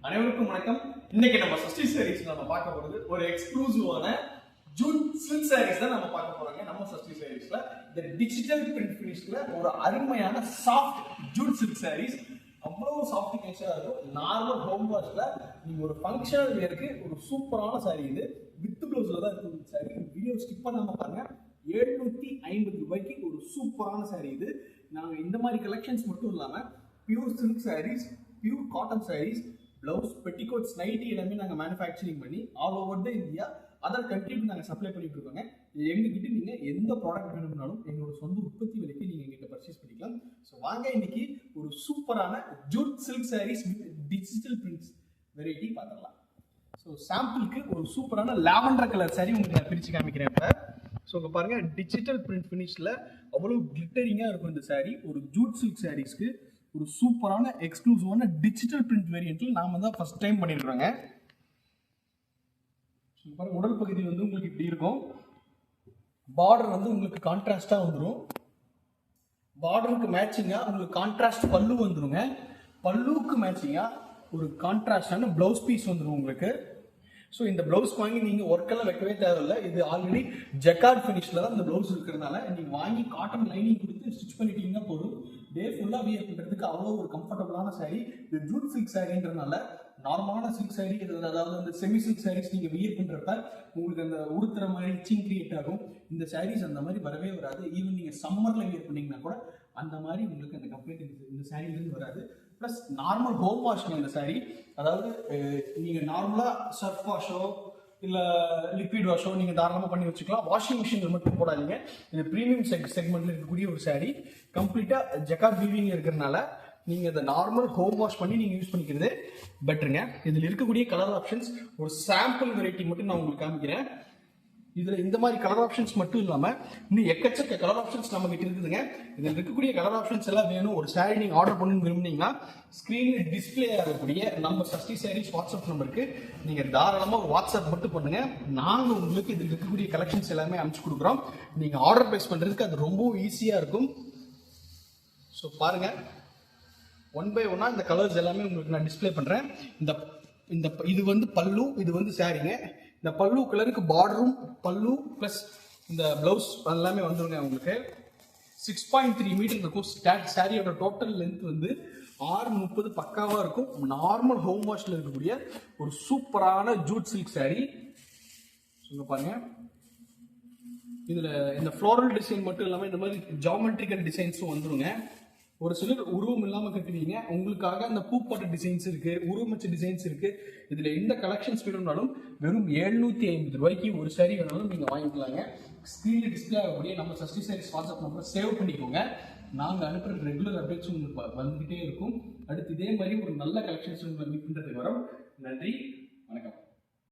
அனைவருக்கும் வணக்கம். இன்னைக்கு நம்ம சஷ்டி சாரீஸ் நம்ம பார்க்க போறது ஒரு எக்ஸ்க்ளூசிவான ஜூட் சில்க் சாரீஸ் தான் நம்ம பார்க்க போறாங்க. நம்ம சஷ்டி சாரீஸ்ல இந்த டிஜிட்டல் பிரிண்ட் ஃபினிஷ்ல ஒரு அருமையான சாஃப்ட் ஜூட் சில்க் சாரீஸ். அவ்வளவு சாஃப்ட் கேஷா இருக்கும். நார்மல் ஹோம் வாஷ்ல நீங்க ஒரு ஃபங்க்ஷனல் வேருக்கு ஒரு சூப்பரான சாரீ. இது வித் பிளவுஸ்ல தான் இருக்கு சாரீ. வீடியோ ஸ்கிப் பண்ணாம பாருங்க. 750 ரூபாய்க்கு ஒரு சூப்பரான சாரீ இது. நாங்க இந்த மாதிரி கலெக்ஷன்ஸ் மட்டும் இல்லாம pure silk saris, pure cotton saris, blouse, petticoats, nightie எல்லாமே நாங்கள் மேனுஃபேக்சரிங் பண்ணி all over the India other கண்ட்ரிக்கு நாங்கள் சப்ளை பண்ணிட்டு இருக்கோங்க. எங்ககிட்ட நீங்கள் எந்த ப்ராடக்ட் வேணும்னாலும் எங்களோட சொந்த உற்பத்தி விலைக்கு நீங்கள் எங்கிட்ட பர்ச்சேஸ் பண்ணிக்கலாம். ஸோ வாங்க இன்னைக்கு ஒரு சூப்பரான jute silk sarees with digital prints variety பார்த்துடலாம். ஸோ சாம்பிளுக்கு ஒரு சூப்பரான லாவெண்டர் கலர் சாரீ உங்களுக்கு நான் பிரித்து காமிக்கிறேன். இப்போ ஸோ இங்கே பாருங்கள், டிஜிட்டல் பிரிண்ட் ஃபினிஷில் அவ்வளோ கிளிட்டரிங்காக இருக்கும் இந்த சாரீ. ஒரு ஜூட் சில்க் சாரீஸ்க்கு ஒரு சூப்பரான எக்ஸ்க்ளூசிவான டிஜிட்டல் பிரிண்ட் வேரியன்ட்ல நாம தான் ஃபர்ஸ்ட் டைம் பண்ணிருக்கோங்க. பாருங்க, உடல் பகுதி வந்து உங்களுக்கு இப்படி இருக்கும். பார்டர் வந்து உங்களுக்கு கான்ட்ராஸ்டா வந்துடும். பார்டருக்கு மேட்சிங்கா உங்களுக்கு கான்ட்ராஸ்ட் பல்லு வந்துருங்க. பல்லுக்கு மேட்சிங்கா ஒரு கான்ட்ராஸ்டான பிளவுஸ் பீஸ் வந்துடும் உங்களுக்கு. ஸோ இந்த பிளவுஸ் வாங்கி நீங்கள் ஒர்க்கெல்லாம் வைக்கவே தேவையில்லை. இது ஆல்ரெடி ஜக்கார்ட் ஃபினிஷில் தான் இந்த பிளவுஸ் இருக்கிறதுனால நீங்கள் வாங்கி காட்டன் லைனிங் கொடுத்து ஸ்டிச் பண்ணிட்டீங்கன்னா போதும். டே ஃபுல்லாக வியர் பண்ணுறதுக்கு அவ்வளோ ஒரு கம்ஃபர்டபுளான சாரீ. இது ஜூட் சில்க் சாரீன்றதுனால நார்மலான சில்க் சாரீ, அதாவது அந்த செமி சில்க் சாரீஸ் நீங்கள் வியர் பண்ணுறப்ப உங்களுக்கு அந்த உடுத்துற மாதிரி இச்சிங் கிரியேட் ஆகும். இந்த சாரீஸ் அந்த மாதிரி வரவே வராது. ஈவன் நீங்கள் சம்மரில் வியர் பண்ணிங்கன்னா கூட அந்த மாதிரி உங்களுக்கு அந்த கம்ப்ளைண்ட் இந்த சாரீலேருந்து வராது. ப்ளஸ் நார்மல் ஹோம் வாஷ்ங்க இந்த சாரீ. அதாவது நீங்கள் நார்மலாக சர்ஃப் வாஷோ இல்லை லிக்விட் வாஷோ நீங்கள் தாராளமாக பண்ணி வச்சுக்கலாம். வாஷிங் மிஷினில் மட்டும் போடாதீங்க. இது ப்ரீமியம் செக்மெண்ட்டில் இருக்கக்கூடிய ஒரு சாரீ. கம்ப்ளீட்டாக ஜக்கார்ட் வீவிங் இருக்கிறதுனால நீங்கள் இந்த நார்மல் ஹோம் வாஷ் பண்ணி நீங்கள் யூஸ் பண்ணிக்கிறது பெட்டருங்க. இதில் இருக்கக்கூடிய கலர் ஆப்ஷன்ஸ் ஒரு சாம்பிள் வெரைட்டி மட்டும் நான் உங்களுக்கு காமிக்கிறேன். இதில் இந்த மாதிரி கலர் ஆப்ஷன்ஸ் மட்டும் இல்லாமல் இன்னும் எக்கச்சக்க கலர் ஆப்ஷன்ஸ் நம்ம கிட்ட இருக்குதுங்க. இதில் இருக்கக்கூடிய கலர் ஆப்ஷன்ஸ் எல்லாம் வேணும், ஒரு சாரீ நீங்கள் ஆர்டர் பண்ணணும்னு விரும்புனீங்கன்னா ஸ்க்ரீனில் டிஸ்பிளே ஆகக்கூடிய நம்ம சஷ்டி சாரீஸ் வாட்ஸ்அப் நம்பருக்கு நீங்கள் தாராளமாக ஒரு வாட்ஸ்அப் மட்டும் பண்ணுங்க. நாங்கள் உங்களுக்கு இதில் இருக்கக்கூடிய கலெக்ஷன்ஸ் எல்லாமே அனுப்பிச்சு கொடுக்குறோம். நீங்கள் ஆர்டர் பிளேஸ் பண்ணுறதுக்கு அது ரொம்ப ஈஸியாக இருக்கும். ஸோ பாருங்க, ஒன் பை ஒன்னா இந்த கலர்ஸ் எல்லாமே உங்களுக்கு நான் டிஸ்பிளே பண்ணுறேன். இது வந்து பல்லு, இது வந்து சாரீங்க. இந்த பல்லு கலருக்கு பார்டரும் பல்லு பிளஸ் இந்த பிளவுஸ் எல்லாமே வந்துருங்க. உங்களுக்கு 6.3 மீட்டர் இருக்கும். சாரியோட டோட்டல் லென்த் வந்து 630 பக்காவா இருக்கும். நார்மல் ஹோம் வாஷ்ல இருக்கக்கூடிய ஒரு சூப்பரான ஜூட் சில்க் சாரீ. சொல்ல பாருங்க, இதுல இந்த ஃப்ளோரல் டிசைன் மட்டும் இல்லாம இந்த மாதிரி ஜியோமெட்ரிக்கல் டிசைன்ஸும் வந்துருங்க. ஒரு சிலர் உருவம் இல்லாம கட்டுவீங்க, உங்களுக்காக அந்த பூப்பாட்ட டிசைன்ஸ் இருக்கு, உருவமச்ச டிசைன்ஸ் இருக்கு. இதுல எந்த கலெக்ஷன்ஸ் வேணும்னாலும் வெறும் 750 ரூபாய்க்கு ஒரு சாரீ வேணாலும் நீங்க வாங்கிக்கலாங்க. ஸ்கிரீன்ல டிஸ்பிளே ஆகக்கூடிய நம்ம Sashti sarees WhatsApp number save பண்ணிக்கோங்க. நாங்க அனுப்புற ரெகுலர் அப்டேட்ஸ் உங்களுக்கு வந்துகிட்டே இருக்கும். அடுத்து இதே மாதிரி ஒரு நல்ல கலெக்ஷன்ஸ் உங்களுக்கு மீட் பண்றதுக்கு வரோம். நன்றி, வணக்கம்.